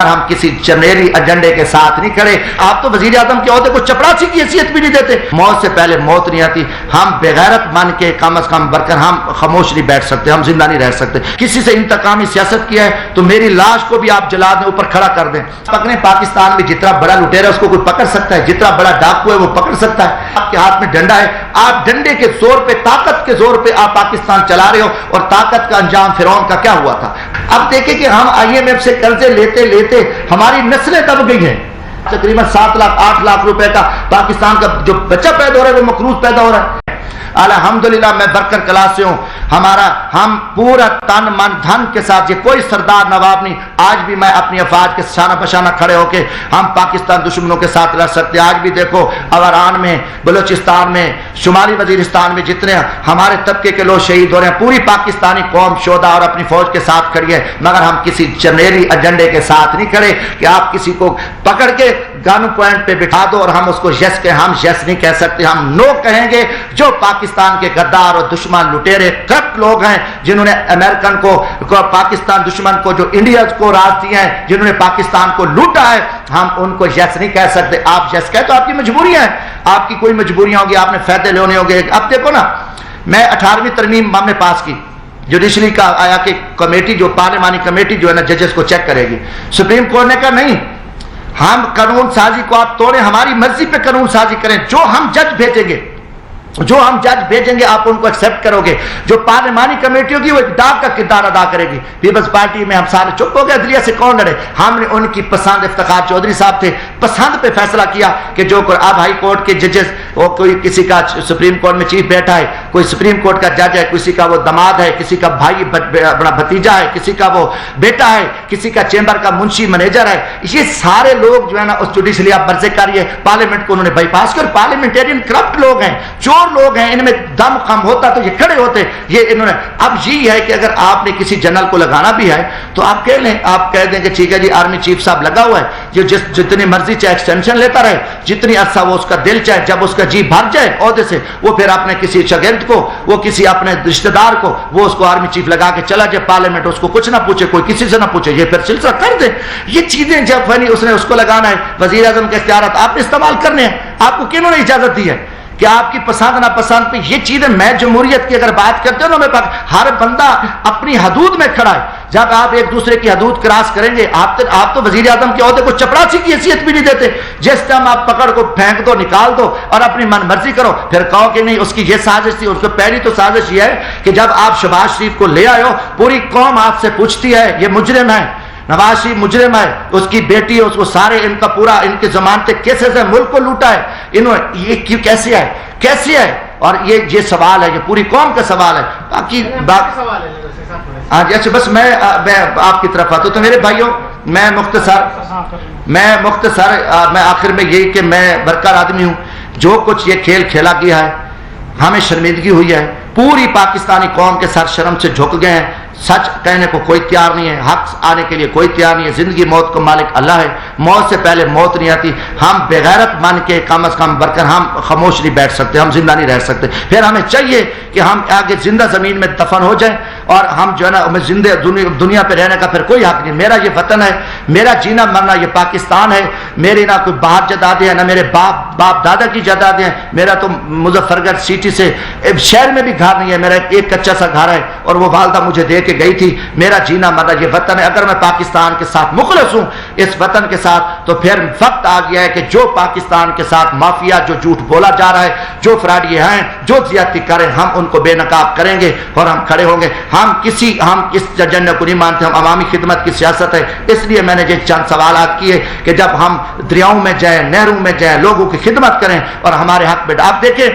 ہم کسی جرنیلی ایجنڈے کے ساتھ نہیں کھڑے. آپ تو وزیر اعظم کے عہدے کو چپراسی کی حیثیت بھی نہیں دیتے. موت سے پہلے موت نہیں آتی. ہم بغیرت بن کے کم از کم برکر ہم خاموش نہیں بیٹھ سکتے, ہم زندہ نہیں رہ سکتے. کسی سے انتقامی سیاست کی ہے تو میری لاش کو بھی آپ جلا دیں, اوپر کھڑا کر دیں. پکڑیں, پاکستان میں جتنا بڑا لٹیرا اس کو کوئی پکڑ سکتا ہے, جتنا بڑا ڈاکو ہے وہ پکڑ سکتا ہے. آپ کے ہاتھ میں ڈنڈا ہے, آپ ڈنڈے کے زور پہ, طاقت کے زور پہ آپ پاکستان چلا رہے ہو, اور طاقت کا انجام فرعون کا کیا ہوا تھا. اب دیکھیں کہ ہم IMF سے قرضے لیتے لیتے ہماری نسلیں دب گئی ہیں. تقریباً 7 لاکھ 8 لاکھ روپے کا پاکستان کا جو بچہ پیدا ہو رہا ہے وہ مقروض پیدا ہو رہا ہے. الحمدللہ میں برکر کلاس سے ہوں, ہم پورا تن من دھن کے ساتھ, یہ کوئی سردار نواب نہیں, آج بھی میں اپنی افواج کے شانہ بشانہ کھڑے ہو کے ہم پاکستان دشمنوں کے ساتھ لڑ سکتے. آج بھی دیکھو اوران میں, بلوچستان میں, شمالی وزیرستان میں جتنے ہمارے طبقے کے لوگ شہید ہو رہے ہیں, پوری پاکستانی قوم شہدا اور اپنی فوج کے ساتھ کھڑی ہے. مگر ہم کسی جرنیلی ایجنڈے کے ساتھ نہیں کھڑے کہ آپ کسی کو پکڑ کے گن پوائنٹ پہ بٹھا دو اور ہم اس کو یس کہیں. ہم یس نہیں کہہ سکتے, ہم نو کہیں گے. جو پاکستان کے غدار اور دشمن لٹیرے کرپٹ لوگ ہیں, جنہوں نے امریکن کو پاکستان دشمن کو, جو انڈیا کو راز دیے ہیں, جنہوں نے پاکستان کو لوٹا ہے, ہم ان کو یس نہیں کہہ سکتے. آپ یس کہے تو آپ کی مجبوریاں ہیں, آپ کی کوئی مجبوریاں ہوگی, آپ نے فائدے لینے ہوں گے. اب دیکھو نا, میں 18ویں ترمیم ہم نے پاس کی, جوڈیشری کا آیا کہ کمیٹی, جو پارلیمانی کمیٹی جو ہے نا ججز کو چیک کرے گی. سپریم کورٹ نے کہا نہیں, ہم قانون سازی کو آپ توڑیں, ہماری مرضی پہ قانون سازی کریں. جو ہم جج بھیجیں گے آپ ان کو ایکسیپٹ کرو گے. جو پارلیمانی کمیٹی ہوگی وہ ایک ڈاک کا کردار ادا کرے گی. پیپلز پارٹی میں ہم سارے چپ ہو گئے, عدلیہ سے کون لڑے. ہم نے ان کی پسند, افتخار چودھری صاحب تھے, پسند پہ فیصلہ کیا کہ جو اب ہائی کورٹ کے ججز, وہ کوئی کسی کا سپریم کورٹ میں چیف بیٹھا ہے, کوئی سپریم کورٹ کا جج ہے, کسی کا وہ داماد ہے, کسی کا بھائی بڑا بھتیجا ہے, کسی کا وہ بیٹا ہے, کسی کا چیمبر کا منشی منیجر ہے. یہ سارے لوگ جو ہے نا اس جوڈیشری آپ مرضی کاری ہے, پارلیمنٹ کو انہوں نے بائی پاس کر. پارلیمنٹرین کرپٹ لوگ ہیں, چور لوگ ہیں, ان میں دم کم ہوتا تو یہ کھڑے ہوتے. یہ انہوں نے, اب یہ ہے کہ اگر آپ نے کسی جنرل کو لگانا بھی ہے تو آپ کہہ لیں, آپ کہہ دیں کہ ٹھیک ہے جی آرمی چیف صاحب لگا ہوا ہے, جو جتنی مرضی چاہے ایکسٹینشن لیتا رہے, جتنی عرصہ وہ اس کا دل چاہے, جب اس کا جی بھر جائے عہدے سے, وہ پھر اپنے کسی شاگرد کو, وہ کسی اپنے رشتہ دار کو, وہ اس کو آرمی چیف لگا کے چلا جائے پارلیمنٹ, اس کو کچھ نہ پوچھے, کوئی کسی سے نہ پوچھے, یہ پھر سلسلہ کر دے. یہ چیزیں جب اس نے اس کو لگانا ہے, وزیر اعظم کے اختیارات آپ نے استعمال کرنے ہیں. آپ کو کنہوں نے اجازت دی ہے کہ آپ کی پسند ناپسند پہ یہ چیزیں. میں جمہوریت کی اگر بات کرتے ہو نا, ہر بندہ اپنی حدود میں کھڑا ہے. جب آپ ایک دوسرے کی حدود کراس کریں گے, آپ تو وزیر اعظم کے عہدے کو چپراسی کی حیثیت بھی نہیں دیتے. جس ٹائم آپ پکڑ کو پھینک دو, نکال دو اور اپنی من مرضی کرو, پھر کہو کہ نہیں اس کی یہ سازش تھی. اس کو پہلی تو سازش یہ ہے کہ جب آپ شہباز شریف کو لے آئے ہو, پوری قوم آپ سے پوچھتی ہے یہ مجرم ہے, نواز شریف مجرم ہے, اس کی بیٹی, اس کو سارے, ان کا پورا, ان کے ضمانتیں کیسے سے ملک کو لوٹا ہے انہوں نے, یہ کیوں کیسے ہے. اور یہ سوال ہے, یہ پوری قوم کا سوال ہے. باقی ہاں جی, اچھا بس میں آپ کی طرف آتا ہوں. تو میرے بھائیوں, میں مختصر میں آخر میں یہی کہ میں برقرار آدمی ہوں. جو کچھ یہ کھیل کھیلا گیا ہے, ہمیں شرمندگی ہوئی ہے. پوری پاکستانی قوم کے سر شرم سے جھک گئے ہیں. سچ کہنے کو کوئی تیار نہیں ہے, حق آنے کے لیے کوئی تیار نہیں ہے. زندگی موت کو مالک اللہ ہے, موت سے پہلے موت نہیں آتی. ہم بغیرت بن کے کم از کم برکر ہم خاموش نہیں بیٹھ سکتے, ہم زندہ نہیں رہ سکتے. پھر ہمیں چاہیے کہ ہم آگے زندہ زمین میں دفن ہو جائیں, اور ہم جو ہے نا, ہمیں زندہ دنیا پہ رہنے کا پھر کوئی حق نہیں. میرا یہ وطن ہے, میرا جینا مرنا یہ پاکستان ہے. میری نہ کوئی باپ جدادیں ہیں, نہ میرے باپ دادا کی جدادیں ہیں. میرا تو مظفر گڑھ سٹی سے شہر میں بھی گھر نہیں ہے, میرا ایک کچا سا گھر ہے, اور وہ والدہ مجھے دے کے گئی تھی. میرا جینا مرنا یہ وطن ہے. اگر میں پاکستان کے ساتھ مخلص ہوں, اس وطن کے ساتھ, تو پھر وقت آ گیا ہے کہ جو پاکستان کے ساتھ مافیا, جو جھوٹ بولا جا رہا ہے, جو فراڈی ہیں, جو زیادتی کریں, ہم ان کو بے نقاب کریں گے اور ہم کھڑے ہوں گے. ہم اس ایجنڈے کو نہیں مانتے. ہم عوامی خدمت کی سیاست ہے. اس لیے میں نے یہ چند سوالات کیے کہ جب ہم دریاؤں میں جائیں, نہروں میں جائیں, لوگوں کی خدمت کریں اور ہمارے حق میں. آپ دیکھیں,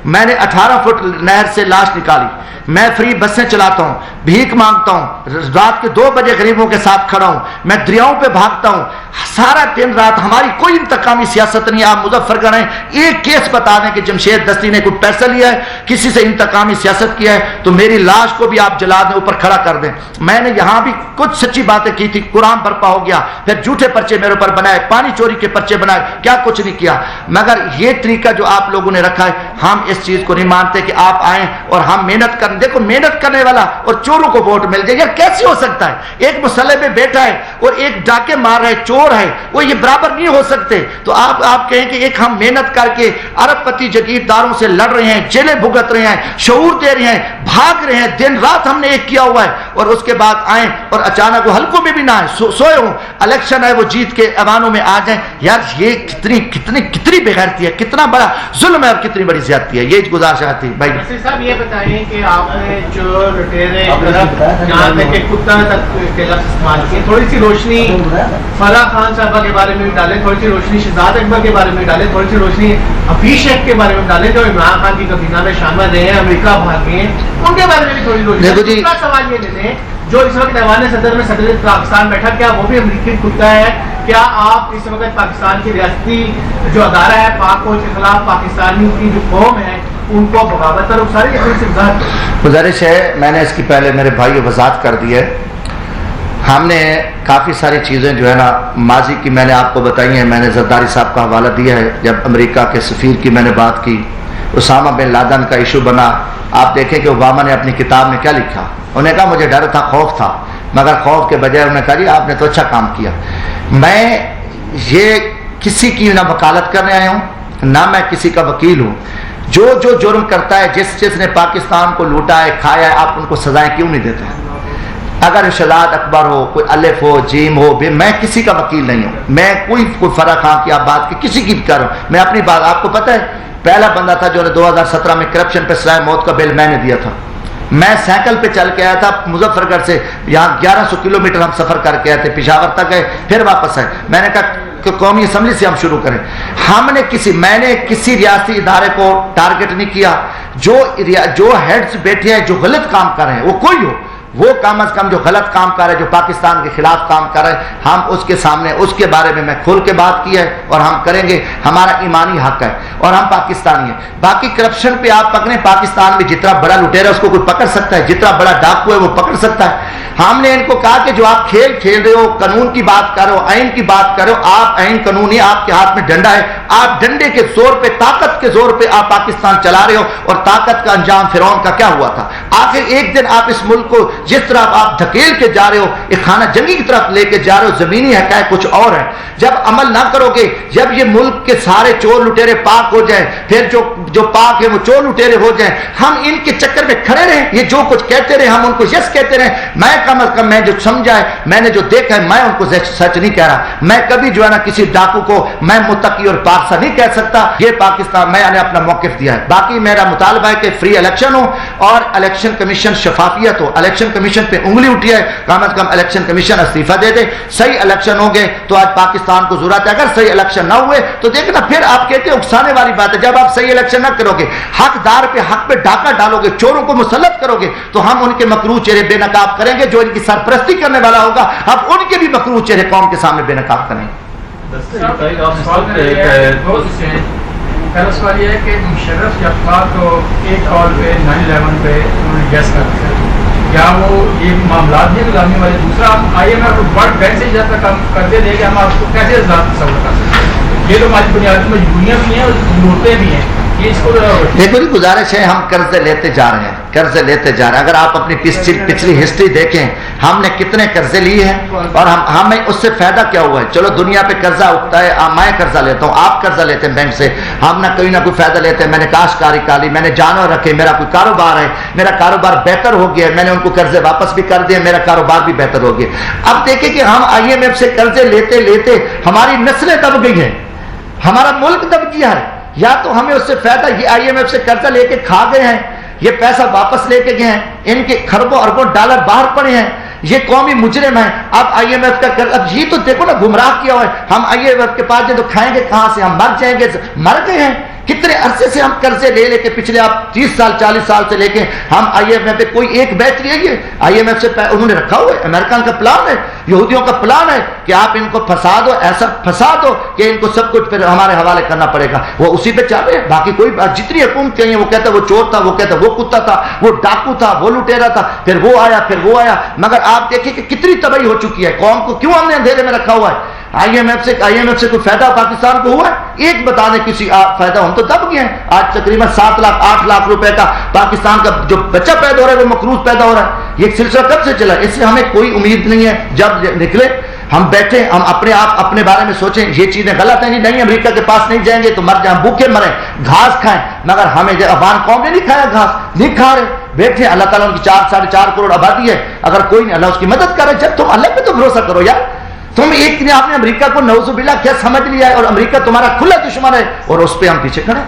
میں نے 18 فٹ نہر سے لاش نکالی, میں فری بسیں چلاتا ہوں, بھیک مانگتا ہوں, رات کے 2 بجے غریبوں کے ساتھ کھڑا ہوں, میں دریاؤں پہ بھاگتا ہوں سارا دن رات. ہماری کوئی انتقامی سیاست نہیں. آپ مظفر گڑھ ہیں, ایک کیس بتا دیں کہ جمشید دستی نے کوئی پیسہ لیا ہے, کسی سے انتقامی سیاست کیا ہے, تو میری لاش کو بھی آپ جلا دیں, اوپر کھڑا کر دیں. میں نے یہاں بھی کچھ سچی باتیں کی تھی, قرآن برپا ہو گیا, پھر جھوٹے پرچے میرے اوپر بنائے, پانی چوری کے پرچے بنائے, کیا کچھ نہیں کیا. مگر یہ طریقہ جو آپ لوگوں نے رکھا ہے, ہم اس چیز کو نہیں مانتے کہ آپ آئیں اور ہم محنت کرنے کریں. دیکھو محنت کرنے والا اور چوروں کو ووٹ مل جائے, یار کیسے ہو سکتا ہے؟ ایک مسلح پہ بیٹھا ہے اور ایک ڈاکے مار رہا ہے, چور ہے, وہ یہ برابر نہیں ہو سکتے. تو آپ کہیں کہ ایک ہم محنت کر کے ارب پتی جگیرداروں سے لڑ رہے ہیں, جیلیں بھگت رہے ہیں, شعور دے رہے ہیں, بھاگ رہے ہیں, دن رات ہم نے ایک کیا ہوا ہے, اور اس کے بعد آئیں اور اچانک وہ حلقوں میں بھی نہ آئے, سوئے ہوں, الیکشن ہے وہ جیت کے ایوانوں میں آ جائیں. یار یہ کتنی بےغیرتی ہے, کتنا بڑا ظلم ہے اور کتنی بڑی زیادتی ہے. یہ گزارش آتی بھائی صاحب. یہ بتائیں کہ آپ نے جو لٹیرے یہاں تک کہ کتا تک کے لفظ استعمال کیے, تھوڑی سی روشنی فرح خان صاحبہ کے بارے میں بھی ڈالیں, تھوڑی سی روشنی شہزاد اکبر کے بارے میں ڈالیں, تھوڑی سی روشنی حفیظ شیخ کے بارے میں ڈالیں جو عمران خان کی کابینہ میں شامل رہے ہیں, امریکہ بھاگ گئے ہیں, ان کے بارے میں بھی تھوڑی روشنی. دوسرا سوال یہ لے لیں, جو اس وقت ایوان صدر میں صدر پاکستان بیٹھا, کیا وہ بھی امریکی کتا ہے؟ کیا آپ اس وقت پاکستان کی ریاستی جو ادارہ ہے پاک فوج کے خلاف پاکستانی کی جو قوم ہے ان کو بغاوت پر اکساری ہے؟ گزارش ہے, میں نے اس کی پہلے میرے بھائی وضاحت کر دی ہے. ہم نے کافی ساری چیزیں جو ہے نا ماضی کی میں نے آپ کو بتائی ہیں. میں نے زرداری صاحب کا حوالہ دیا ہے, جب امریکہ کے سفیر کی میں نے بات کی, اسامہ بن لادن کا ایشو بنا. آپ دیکھیں کہ اوباما نے اپنی کتاب میں کیا لکھا, انہوں نے کہا مجھے ڈر تھا, خوف تھا, مگر خوف کے بجائے انہوں نے کہا جی آپ نے تو اچھا کام کیا. میں یہ کسی کی نہ وکالت کرنے آیا ہوں, نہ میں کسی کا وکیل ہوں. جو جرم کرتا ہے, جس نے پاکستان کو لوٹا ہے, کھایا ہے, آپ ان کو سزائیں کیوں نہیں دیتے ہیں؟ اگر شہزاد اکبر ہو, کوئی الف ہو, جیم ہو, میں کسی کا وکیل نہیں ہوں. میں کوئی فرح خان کی آپ بات کی کسی کی بھی کر رہا ہوں. میں اپنی بات, آپ کو پتہ ہے پہلا بندہ تھا جو نے 2017 میں کرپشن پہ سزائے موت کا بل میں نے دیا تھا. میں سائیکل پہ چل کے آیا تھا مظفر گڑھ سے, یہاں 1100 کلومیٹر ہم سفر کر کے آئے تھے, پشاور تک گئے, پھر واپس آئے. میں نے کہا کہ قومی اسمبلی سے ہم شروع کریں. میں نے کسی ریاستی ادارے کو ٹارگٹ نہیں کیا. جو ہیڈز بیٹھے ہیں جو غلط کام کر رہے ہیں, وہ کوئی ہو, وہ کم از کم جو غلط کام کر رہے ہیں, جو پاکستان کے خلاف کام کر رہے ہیں, ہم اس کے سامنے اس کے بارے میں کھل کے بات کی ہے اور ہم کریں گے. ہمارا ایمانی حق ہے اور ہم پاکستانی ہیں. باقی کرپشن پہ آپ پکڑیں, پاکستان میں جتنا بڑا لٹیرا اس کو کوئی پکڑ سکتا ہے, جتنا بڑا ڈاکو ہے وہ پکڑ سکتا ہے. ہم نے ان کو کہا کہ جو آپ کھیل رہے ہو, قانون کی بات کر رہے ہو, آئین کی بات کر رہے ہو, آپ آئین قانون ہی, آپ کے ہاتھ میں ڈنڈا ہے, آپ ڈنڈے کے زور پہ, طاقت کے زور پہ آپ پاکستان چلا رہے ہو. اور طاقت کا انجام فرعون کا کیا ہوا تھا؟ آخر ایک دن آپ اس ملک کو جس طرح آپ دھکیل کے جا رہے ہو, ایک خانہ جنگی کی طرف لے کے جا رہے ہو, زمینی حقائق کچھ اور ہے. جب عمل نہ کرو گے, جب یہ ملک کے سارے چور لٹیرے پاک ہو جائیں, پھر جو پاک ہے وہ چور لٹیرے ہو جائیں, ہم ان کے چکر میں کھڑے رہیں, یہ جو کچھ کہتے رہے ہم ان کو یس کہتے رہے. میں کم از کم میں جو سمجھا ہے, میں نے جو دیکھا ہے, میں ان کو سچ نہیں کہہ رہا. میں کبھی جو ہے نا کسی ڈاکو کو میں متقی اور پاک سا نہیں کہہ سکتا. یہ پاکستان, میں نے اپنا موقف دیا ہے. باقی میرا مطالبہ ہے کہ فری الیکشن ہو اور الیکشن کمیشن شفافیت ہو. الیکشن کمیشن پہ انگلی اٹھی ہے, کم از کم الیکشن کمیشن استعفیٰ دے دے. صحیح الیکشن ہوں گے تو آج پاکستان کو ضرورت ہے. اگر صحیح الیکشن نہ ہوئے تو دیکھنا, پھر آپ کہتے ہیں اکسانے والی بات ہے. جب آپ صحیح الیکشن نہ کرو گے, حقدار پہ حق پہ ڈاکہ ڈالو گے, چوروں کو مسلط کرو گے, تو ہم ان کے مکروہ چہرے بے نقاب کریں گے. جو ان کی سرپرستی کرنے والا ہوگا, اب ان کے بھی مکروہ چہرے قوم کے سامنے بے نقاب کریں گے. پہلا سوال یہ ہے کہ مشرف افغان کو ایک کال پہ 9/11 پہ انہوں نے گیس کر دیا, کیا وہ یہ معاملات نہیں گزارنے والے؟ دوسرا, I M F World Bank سے جب تک ہم کرتے دیں کہ ہم آپ کو کیسے تصور کر سکتے ہیں؟ یہ تو ہماری بنیادی مجبوریاں بھی ہیں اور ضرورتیں بھی ہیں. دیکھو جی, گزارش ہے, ہم قرضے لیتے جا رہے ہیں, قرضے لیتے جا رہے ہیں. اگر آپ اپنی پچھلی ہسٹری دیکھیں, ہم نے کتنے قرضے لیے ہیں اور ہمیں اس سے فائدہ کیا ہوا ہے؟ چلو دنیا پہ قرضہ اٹھتا ہے, میں قرضہ لیتا ہوں, آپ قرضہ لیتے ہیں بینک سے, ہم نہ کوئی فائدہ لیتے ہیں. میں نے کاشتکاری کا لی, میں نے جانور رکھے, میرا کوئی کاروبار ہے, میرا کاروبار بہتر ہو گیا, میں نے ان کو قرضے واپس بھی کر دیے, میرا کاروبار بھی بہتر ہو گیا. اب دیکھیں کہ ہم آئی ایم ایف سے قرضے لیتے لیتے ہماری نسلیں دب گئی ہیں, ہمارا ملک دب گیا ہے. یا تو ہمیں اس سے فائدہ, یہ آئی ایم ایف سے قرضہ لے کے کھا گئے ہیں, یہ پیسہ واپس لے کے گئے ہیں, ان کے خربوں اربوں ڈالر باہر پڑے ہیں, یہ قومی مجرم ہیں. اب آئی ایم ایف کا قرض, اب یہ تو دیکھو نا گمراہ کیا ہوا ہے. ہم آئی ایم ایف کے پاس جائیں تو کھائیں گے کہاں سے؟ ہم مر جائیں گے. مر گئے ہیں. کتنے عرصے سے ہم قرضے لے کے, پچھلے آپ 30 سال 40 سال سے لے کے ہم آئی ایم ایف پہ کوئی ایک بیچ لیے. آئی ایم ایف سے انہوں نے رکھا ہوا ہے, امریکن کا پلان ہے, یہودیوں کا پلان ہے کہ آپ ان کو پھنسا دو, ایسا پھنسا دو کہ ان کو سب کچھ پھر ہمارے حوالے کرنا پڑے گا. وہ اسی پہ چل رہے ہیں. باقی کوئی جتنی حکومت کہیں, وہ کہتا ہے وہ چور تھا, وہ کہتا ہے وہ کتا تھا, وہ ڈاکو تھا, وہ لٹیرا تھا, پھر وہ آیا, پھر وہ آیا. مگر آپ دیکھیں کہ کتنی تباہی ہو چکی ہے قوم کو. کیوں ہم نے اندھیرے میں رکھا ہوا ہے؟ IMF سے کوئی فائدہ پاکستان کو ہوا ہے؟ ایک بتا دیں کسی فائدہ، ہم تو دب گئے ہیں. آج تقریباً 7 لاکھ 8 لاکھ روپے کا پاکستان کا جو بچہ پیدا ہو رہا ہے وہ مقروض پیدا ہو رہا ہے. یہ سلسلہ کب سے چلا؟ اس سے ہمیں کوئی امید نہیں ہے. جب نکلے ہم بیٹھے، ہم اپنے آپ اپنے بارے میں سوچیں یہ چیزیں غلط ہیں. نہیں امریکہ کے پاس نہیں جائیں گے تو مر جائیں، بھوکے مریں، گھاس کھائیں. مگر ہمیں افغان قوم نے نہیں کھایا گھاس، نہیں کھا رہے. بیٹھے، اللہ تعالیٰ ان کی 4.5 کروڑ آبادی ہے. اگر کوئی نہیں، اللہ اس کی مدد کرے. جب تم اللہ پہ تو بھروسہ کرو یار. تم ایک دن آپ نے امریکہ کو نعوذ باللہ کیا سمجھ لیا ہے، اور امریکہ تمہارا کھلا دشمن ہے اور اس پہ ہم پیچھے کھڑے.